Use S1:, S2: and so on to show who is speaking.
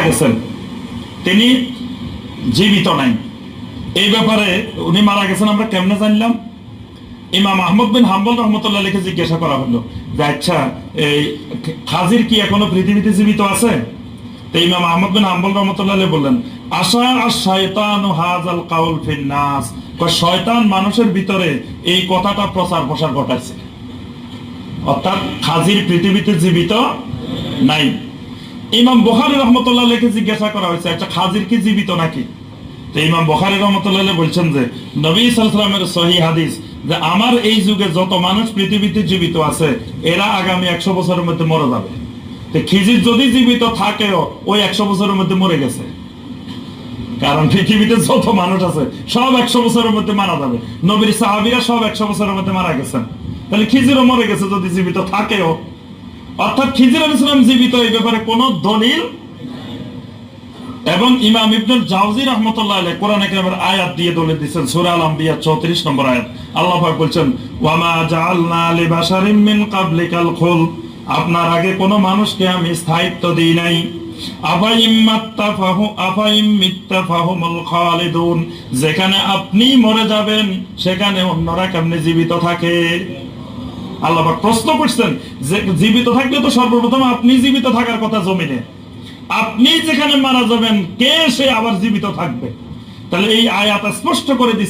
S1: গেছেন, তিনি জীবিত নাই। এই ব্যাপারে উনি মারা গেছেন আমরা কেমনে জানলাম? ইমাম আহমদ বিন হাম্বল রহমতুল্লাহ লিখে জিজ্ঞাসা করা হলো যে আচ্ছা, এই খাজির কি এখনো পৃথিবীতে জীবিত আছে? তো ইমাম আহমদ বিন হাম্বল রহমতুল্লাহ বললেন, আশা আশ-শায়তানু হাযাল কাউল ফিন নাস, শয়তান মানুষের ভিতরে এই কথাটা প্রচার প্রসার ঘটাইছে, অর্থাৎ খাজির পৃথিবীতে জীবিত নাই। ইমাম বুখারী রহমতুল্লাহ লিখে জিজ্ঞাসা করা হয়েছে আচ্ছা, খাজির কি জীবিত নাকি? তো ইমাম বুখারী রহমতুল্লাহ বলছেন যে নবী সাল্লাল্লাহু আলাইহি ওয়াসাল্লামের সহিহ হাদিস যে আমার এই যুগে যত মানুষ পৃথিবীতে জীবিত আছে এরা আগামী 100 বছরের মধ্যে মরে যাবে। তো খিজির যদি জীবিত থাকেও ওই 100 বছরের মধ্যে মরে গেছে, কারণ পৃথিবীতে যত মানুষ আছে সব 100 বছরের মধ্যে মারা যাবে। নবীর সাহাবীরা সব 100 বছরের মধ্যে মারা গেছেন, তাহলে খিজিরও মরে গেছে যদি জীবিত থাকেও। অর্থাৎ খিজির আলাইহিস সালাম জীবিত, এই ব্যাপারে কোনো দলিল। এবং ইমাম ইবনুল জাওজি রাহমাতুল্লাহ আলাইহি কোরআনে কারীমের আয়াত দিয়ে দলিল দিয়েছেন, সূরা আল আম্বিয়া 34 নম্বর আয়াত। আল্লাহ পাক বলছেন, ওয়া মা জাআলনা লিবাশারিন মিন ক্বাবলিকাল খুল, আপনার আগে কোনো মানুষকে আমি স্থায়িত্ব দেই নাই। আফাইম্মিত্তাফাহুমুল খালিদুন, যেখানে আপনি মরে যাবেন সেখানে অন্যরা কেমনে জীবিত থাকে? আল্লাহ পাক প্রশ্ন করছেন যে জীবিত থাকলে তো সর্বপ্রথম আপনি জীবিত থাকার কথা জমিনে, আপনি যেখানে মারা যাবেন কে সে আবার জীবিত থাকবে? তাহলে এই আয়াত স্পষ্ট করে দিচ্ছে